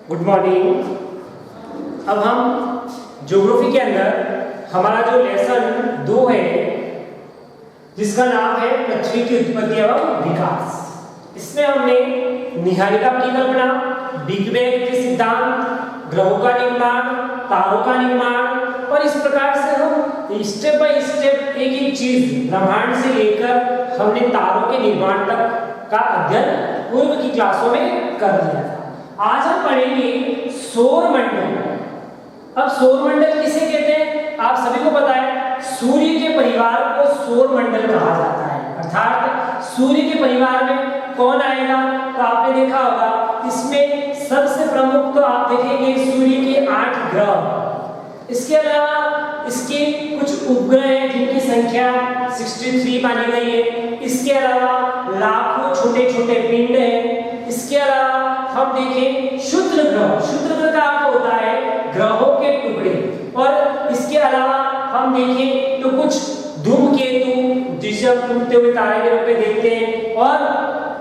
Good morning. अब हम geography के अंदर हमारा जो लेसन 2 है जिसका नाम है पृथ्वी की उत्पत्ति एवं विकास, इसमें हमने निहारिका परिकल्पना, बिग बैंग के सिद्धांत, ग्रहों का निर्माण, तारों का निर्माण और इस प्रकार से हम स्टेप बाय स्टेप एक एक चीज ब्रह्मांड से लेकर हमने तारों के निर्माण तक का अध्ययन पूर्व की क्लासों में कर दिया था। आज हम पढ़ेंगे सौर मंडल। अब सौर मंडल किसे कहते हैं आप सभी को पता है, सूर्य के परिवार को सौर मंडल कहा जाता है। अर्थात सूर्य के परिवार में कौन आएगा, तो आपने देखा होगा इसमें सबसे प्रमुख तो आप देखेंगे सूर्य के 8 ग्रह, इसके अलावा इसके कुछ उपग्रह हैं जिनकी संख्या 63 मानी गई है। इसके अलावा लाखों छोटे छोटे पिंड हैं। इसके अलावा हम देखें क्षुद्र ग्रह, क्षुद्र ग्रह का अर्थ होता है ग्रहों के टुकड़े। और इसके अलावा हम देखें तो कुछ धूमकेतु जिसे हम टूटते हुए तारे के रूप में देखते हैं, और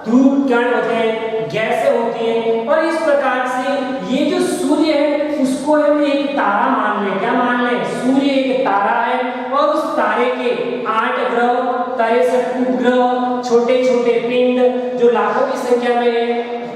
ध्रुव कण होते हैं, गैसें होती हैं। और इस प्रकार से ये जो सूर्य है उसको हम एक तारा मान लें। क्या मान लें? सूर्य एक तारा है और उस तारे के 8 ग्रह, 63 उपग्रह, छोटे छोटे पिंड जो लाखों की संख्या में है,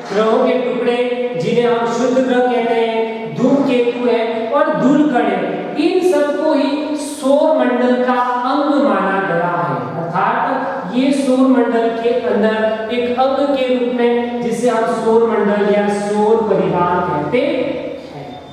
ग्रहों के टुकड़े जिन्हें हम शुद्ध ग्रह कहते हैं, धूमकेतु है और धूलकण है, इन सबको ही सौर मंडल का अंग माना गया है। अर्थात ये सौर मंडल के अंदर एक अंग के रूप में जिसे हम सौर मंडल या सौर परिवार कहते हैं।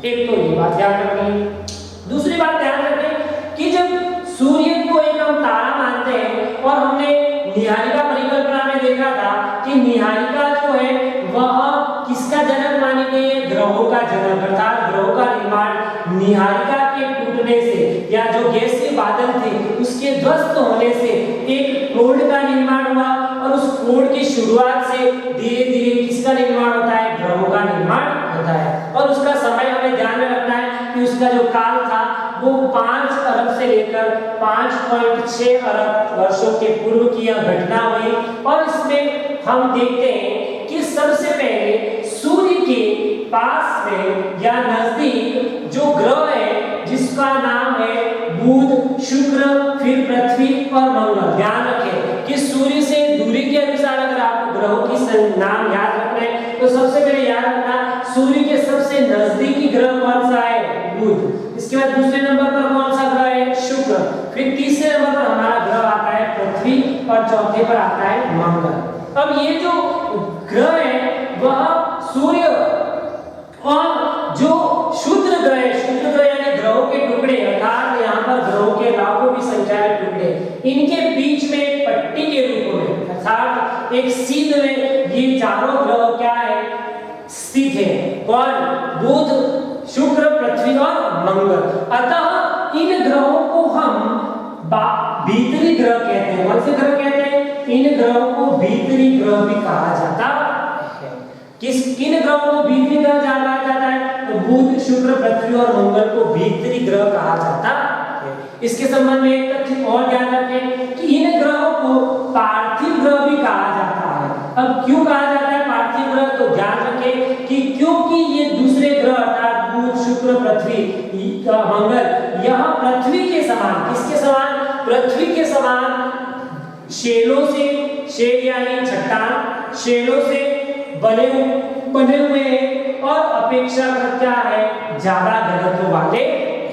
एक तो ये बात ध्यान रखें। दूसरी बात ध्यान रखें कि जब सूर्य को एक हम तारा मानते हैं, और हमने निहारिका परिकल्पना में देखा था कि निहारिका जो है वह किसका जनक मानी गई है? ग्रहों का जनक। अर्थात ग्रहों का निर्माण निहारिका के टूटने से या जो गैसीय बादल थे उसके ध्वस्त होने से एक क्लाउड का निर्माण हुआ, और उस क्लाउड की शुरुआत से धीरे धीरे किसका निर्माण होता है? ग्रहों का निर्माण होता है। और उसका समय हमें ध्यान में रखना है कि उसका जो काल था वो 5 अरब से लेकर 5.6 अरब वर्षों के पूर्व की यह घटना हुई। और इसमें हम देखते हैं कि सबसे पहले सूर्य के पास में या नजदीक जो ग्रह है जिसका नाम है बुध, शुक्र, फिर पृथ्वी और मंगल। ध्यान रखें कि सूर्य से दूरी के अनुसार अगर आपको ग्रहों की नाम याद रखना है तो सबसे पहले याद रखना सूर्य के सबसे नजदीकी ग्रह कौन सा है? बुध। इसके बाद दूसरे नंबर पर कौन सा ग्रह है? शुक्र। फिर तीसरे नंबर पर हमारा ग्रह आता है पृथ्वी, और चौथे पर आता है मंगल। अब ये जो ग्रह है वह सूर्य और जो शुद्र ग्रह है, शुद्र ग्रह यानी ग्रहों के टुकड़े, अर्थात यहाँ पर ग्रहों के लाखों की संख्या में टुकड़े, इनके बीच में एक पट्टी के रूप में अर्थात एक सीध में ये चारों ग्रह क्या है? स्थित है। कौन? बुध, शुक्र, पृथ्वी और मंगल। अतः इन ग्रहों को हम भीतरी ग्रह कहते हैं। कौन से ग्रह कहते हैं? इन ग्रहों को भीतरी ग्रह भी कहा जाता है। किन ग्रहों को भीतरी ग्रह कहा जाता है? तो बुध, शुक्र, पृथ्वी और मंगल को भीतरी ग्रह कहा जाता है। इसके संबंध में एक तथ्य और ध्यान रखें कि इन ग्रहों को पार्थिव ग्रह भी कहा जाता है। अब क्यों कहा जाता है पार्थिव ग्रह? तो ध्यान रखें कि क्योंकि ये दूसरे ग्रह अर्थात बुध, शुक्र, पृथ्वी, मंगल यह पृथ्वी के समान, किसके समान? पृथ्वी के समान शेलों से, शेल यानी चट्टान, शेलों से बने हुए हैं और अपेक्षाकृत क्या है? ज्यादा घनत्व वाले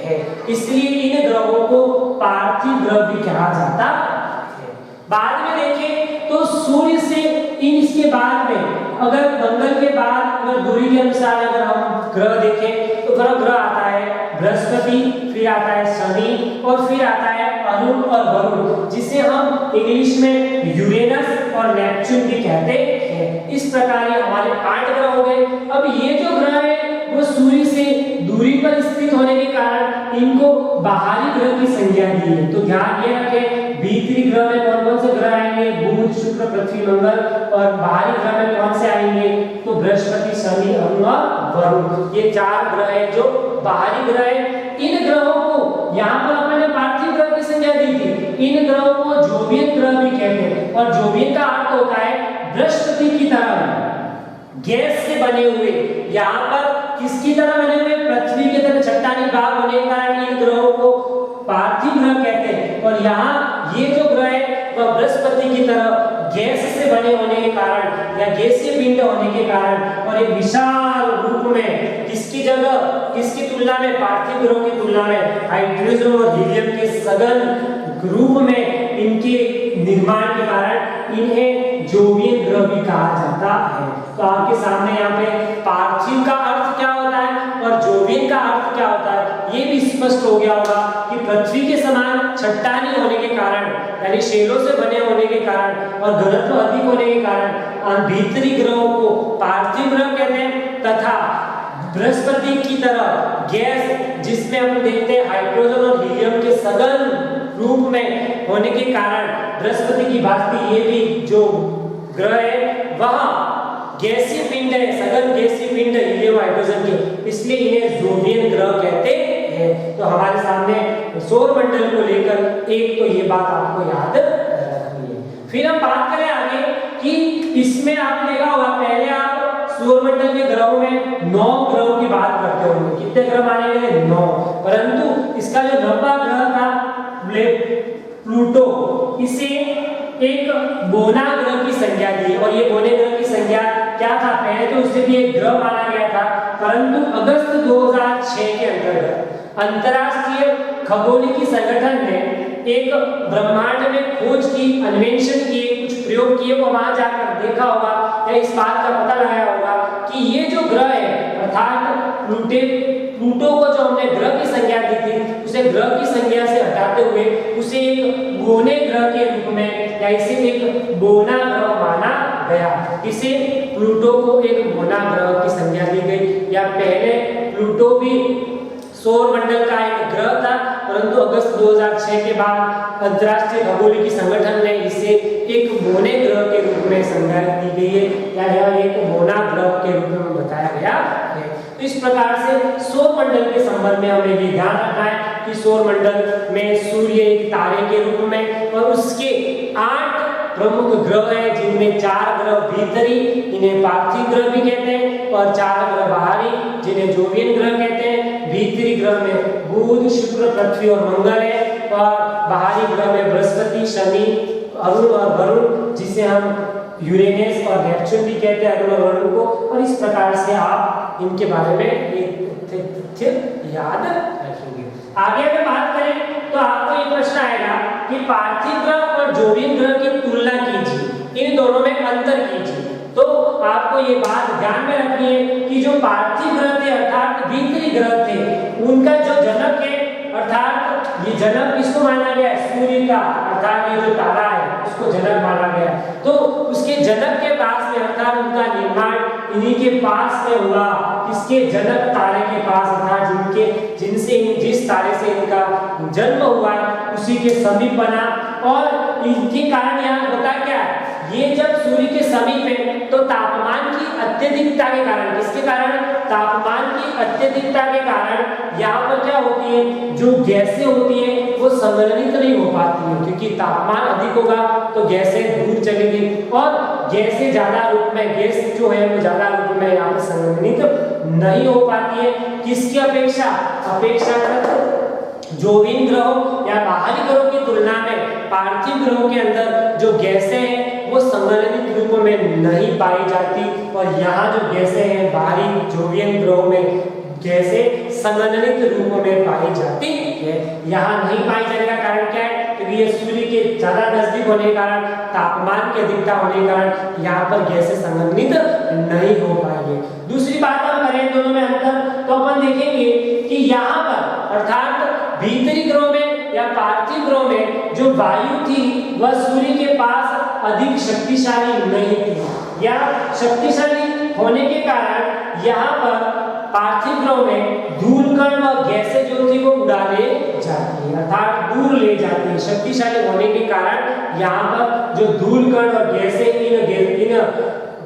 हैं। इसलिए इन ग्रहों को पार्थिव ग्रह भी कहा जाता है। बाद में देखें तो सूर्य से इसके बाद में अगर मंगल के बाद अगर दूरी के अनुसार अगर हम ग्रह देखें तो ग्रह आता है बृहस्पति, फिर आता है शनि और फिर आता है अरुण और वरुण, जिसे हम इंग्लिश में यूरेनस और नेपच्यून भी कहते हैं। इस प्रकार ये हमारे 8 ग्रह हो गए। अब ये जो ग्रह है वो सूर्य से दूरी पर स्थित होने के कारण इनको बाहरी ग्रह की संज्ञा दी है। तो ध्यान ये रखें भीतरी ग्रह में कौन कौन से ग्रह आएंगे? बुध, शुक्र, पृथ्वी, मंगल। और बाहरी ग्रह में कौन से आएंगे? तो बृहस्पति, शनि, अरुण और वरुण। ये 4 ग्रह है जो बाहरी ग्रह है। इन ग्रहों को यहाँ पर अपने पार्थिव ग्रह की संज्ञा दी थी। इन ग्रहों को जोवियन ग्रह भी कहते हैं। और जोवियन का अर्थ होता है बृहस्पति की तरह गैस से बने हुए। यहाँ पर किसकी तरह बने हुए, पृथ्वी की तरह चट्टानी भाग होने के कारण इन ग्रहों को पार्थिव ग्रह कहते हैं। और यहाँ ये जो ग्रह है वह बृहस्पति की तरह गैस से बने होने के कारण या गैसीय पिंड होने के कारण और एक विशाल रूप में किसकी जगह, किसकी तुलना में, पार्थिव ग्रहों की तुलना में हाइड्रोजन और हीलियम के सघन रूप में इनके निर्माण के कारण इन्हें जोवियन ग्रह भी कहा जाता है। तो आपके सामने यहाँ पे पार्थिव का अर्थ क्या होता है और जोवियन का अर्थ क्या होता है ये भी स्पष्ट हो गया होगा कि पृथ्वी के समान चट्टानी होने के कारण यानी शैलों से बने होने के कारण और घनत्व अधिक होने के कारण भीतरी ग्रहों को पार्थिव ग्रह कहते हैं तथा बृहस्पति की तरह गैस जिसमें हम देखते हैं हाइड्रोजन और हीलियम के सघन रूप में होने के कारण बृहस्पति की भांति ये भी जो ग्रह है वह गैसीय पिंड है, सघन गैसीय पिंड हीलियम हाइड्रोजन के, इसलिए इन्हें जोवियन ग्रह कहते हैं। तो हमारे सामने सौर मंडल को लेकर एक तो ये बात आपको याद रखनी है। फिर हम बात करें आगे कि इसमें आपने देखा होगा पहले आप सौर मंडल के ग्रहों में 9 ग्रहों की बात करते होंगे, कितने ग्रह माने गए 9, परंतु इसका जो 9वां ग्रह था प्लूटो, इसे एक बोना ग्रह की संज्ञा दी और ये बोने ग्रह की संज्ञा क्या था, पहले तो उसे भी एक ग्रह माना गया था, परंतु अगस्त 2006 के अंतर्गत अंतरराष्ट्रीय खगोलीय संगठन ने एक ब्रह्मांड में खोज की, अन्वेषण किए, कुछ प्रयोग किए और वहां जाकर देखा होगा या इस बात का पता लगाया होगा कि ये जो ग्रह है अर्थात प्लूटो को जो हमने ग्रह की संज्ञा दी थी उसे ग्रह की संज्ञा से हटाते हुए उसे एक बोने ग्रह के रूप में या इसे एक बोना ग्रह माना गया। इसे प्लूटो को एक बोना ग्रह की संज्ञा दी गई। या पहले प्लूटो भी सौर मंडल का एक ग्रह था, परंतु अगस्त 2006 के बाद अंतरराष्ट्रीय खगोलीय संगठन ने इसे एक बोने ग्रह के रूप में संज्ञा दी गई है या यह एक बोना ग्रह के रूप में बताया गया है। तो इस प्रकार से सौर मंडल के संबंध में हमें ये ध्यान रखना है कि सौर मंडल में सूर्य एक तारे के रूप में और उसके 8 प्रमुख ग्रह हैं जिनमें 4 ग्रह भीतरी, इन्हें पार्थिव ग्रह भी कहते हैं, और 4 ग्रह बाहरी जिन्हें जोवियन ग्रह कहते हैं। भीतरी ग्रह में बुध, शुक्र, पृथ्वी और मंगल है और बाहरी ग्रह में बृहस्पति, शनि, अरुण और वरुण जिसे हम यूरेनस और नेपच्यून भी कहते हैं, अरुण और वरुण को। और इस प्रकार से आप इनके बारे में एक तथ्य याद रखेंगे। आगे अगर बात करें तो आपको ये प्रश्न आएगा कि पार्थिव ग्रह और जोवियन ग्रह की तुलना कीजिए, इन दोनों में अंतर कीजिए। तो आपको ये बात ध्यान में रखनी है कि जो पार्थिव ग्रह थे अर्थात भीतरी ग्रह थे उनका जो जनक है अर्थात ये जनक किसको माना गया है, सूर्य का, अर्थात ये जो तारा है उसको जनक माना गया। तो उसके जनक के पास में अर्थात उनका निर्माण इन्हीं के पास में हुआ, किसके, जनक तारे के पास, अर्थात जिनसे जिस तारे से इनका जन्म हुआ उसी के समीप बना। और इनके कारण यहाँ होता क्या है, ये जब सूर्य के समीप है तो तापमान की अत्यधिकता के कारण, किसके कारण, तापमान की अत्यधिकता के कारण यहाँ पर क्या होती है, जो गैसें होती है वो संघनित नहीं हो पाती है, क्योंकि तापमान अधिक होगा तो गैसें दूर चलेगी और गैसें ज्यादा रूप में, गैस जो है वो ज्यादा रूप में यहाँ पर संघनित नहीं हो पाती है। किसकी अपेक्षाकृत जोवियन ग्रहों या बाहरी ग्रहों की तुलना में पार्थिव ग्रहों के अंदर जो गैसें हैं वो संघनित रूप में नहीं पाई जाती और यहाँ जो गैसें हैं बाहरी जोवियन ग्रहों में गैसें संघनित रूप में पाई जाती है। यहाँ नहीं पाई जाने का कारण क्या है, क्योंकि ये सूर्य के ज्यादा नजदीक होने के कारण, तापमान की अधिकता होने के कारण यहाँ पर गैसें संघनित नहीं हो पाएंगे। दूसरी बात हम करें दोनों में अंतर, तो अपन देखेंगे कि यहाँ पर अर्थात भीतरी ग्रहों में या पार्थिव ग्रहों में जो वायु थी वह सूर्य के पास अधिक शक्तिशाली नहीं थी, या शक्तिशाली होने के कारण यहाँ पर पार्थिव ग्रहों में धूल कण व गैसें जो थी वो उड़ा ले जाती है, अर्थात दूर ले जाती है। शक्तिशाली होने के कारण यहाँ पर जो धूल कण और गैसें इन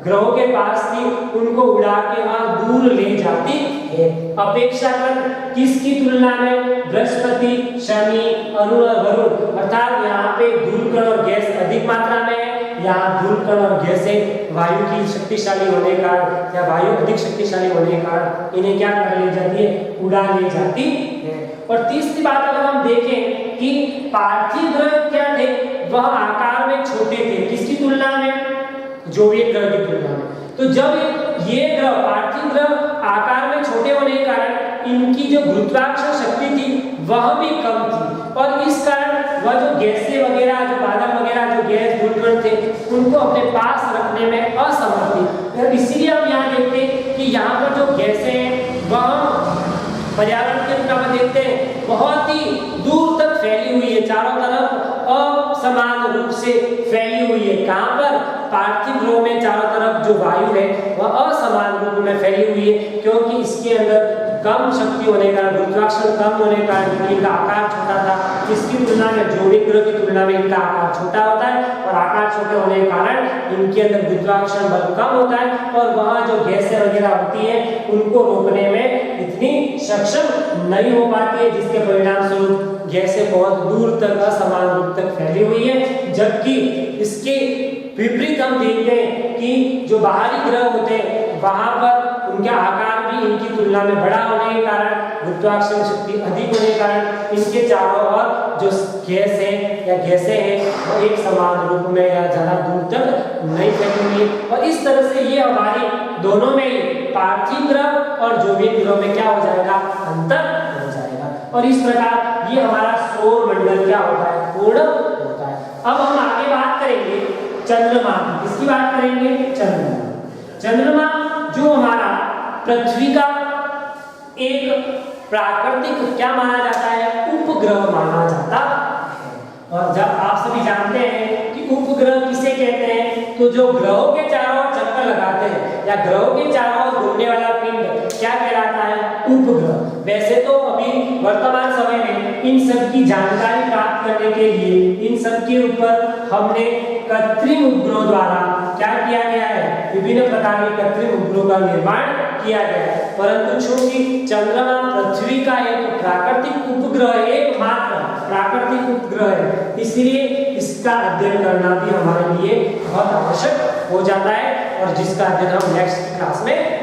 ग्रहों के पास थी उनको उड़ा के वहां दूर ले जाती है। अपेक्षाकृत किसकी तुलना में, बृहस्पति, शनि, अरुण और वरुण, अर्थात यहाँ पे धूल कण और गैस अधिक मात्रा में है, या धूलकण और गैसें वायु की शक्तिशाली होने के कारण या वायु अधिक शक्तिशाली होने के कारण इन्हें क्या कर ले जाती है, उड़ा ले जाती है। और तीसरी बात अगर हम देखें कि पार्थिव ग्रह क्या थे, वह आकार में छोटे थे, किसकी तुलना में, जोवियत ग्रह की तुलना में। तो जब ये ग्रह पार्थिव ग्रह आकार में छोटे होने के कारण इनकी जो गुरुत्वाकर्षण शक्ति थी वह भी कम थी, और इस कारण वह जो गैसें वगैरह, जो बादल वगैरह, जो गैस धूलकण थे, उनको अपने पास रखने में असमर्थ थी। इसीलिए हम यहाँ देखते हैं कि यहाँ पर जो गैसें हैं वह पर्यावरण के तुलना में देखते हैं बहुत ही दूर तक फैली हुई है, चारों तरफ असमान रूप से फैली हुई है। कहाँ पर, पार्थिव ग्रह में चारों तरफ जो वायु है वह असमान रूप में फैली हुई है, क्योंकि इसके अंदर कम शक्ति होने का, गुरुत्वाकर्षण कम होने का इनका आकार छोटा था। इसकी तुलना में जोवियत ग्रह की तुलना में इनका आकार छोटा होता है, और आकार छोटे होने के कारण इनके अंदर गुरुत्वाकर्षण बल कम होता है, और वहाँ जो गैसें वगैरह होती है उनको रोकने में इतनी सक्षम नहीं हो पाती है, जिसके परिणाम स्वरूप गैसें बहुत दूर तक असमान रूप तक फैली हुई है। जबकि इसके विपरीत हम देखते हैं कि जो बाहरी ग्रह होते हैं वहां पर उनका आकार भी इनकी तुलना में बड़ा होने के कारण, गुरुत्वाकर्षण शक्ति अधिक होने के कारण इनके चारों ओर जो गैस है या गैसें हैं वो एक समान रूप में या ज्यादा दूर तक नहीं फैली हुई है। और इस तरह से ये हमारी दोनों में ही पार्थिव ग्रह और जोवियत ग्रह में क्या हो जाएगा, अंतर हो जाएगा। और इस प्रकार ये हमारा सौर मंडल क्या होता है, पूर्ण होता है। अब हम आगे बात करेंगे चंद्रमा की। किसकी बात करेंगे, चंद्रमा। चंद्रमा जो हमारा पृथ्वी का एक प्राकृतिक क्या माना जाता है, उपग्रह माना जाता है। और जब आप सभी जानते हैं कि उपग्रह किसे कहते हैं, तो जो ग्रहों के चारों ओर चक्कर लगाते हैं या ग्रहों के चारों ओर घूमने वाला पिंड क्या कहलाता है, उपग्रह। वैसे तो अभी वर्तमान समय में इन सब की जानकारी प्राप्त करने के लिए इन सब के ऊपर हमने कृत्रिम उपग्रह द्वारा क्या किया गया है, विभिन्न प्रकार के कृत्रिम उपग्रह का निर्माण किया गया है। परंतु चूंकि चंद्रमा पृथ्वी का एक प्राकृतिक उपग्रह, एकमात्र प्राकृतिक उपग्रह है, इसलिए इसका अध्ययन करना भी हमारे लिए बहुत आवश्यक हो जाता है, और जिसका अध्ययन हम नेक्स्ट क्लास में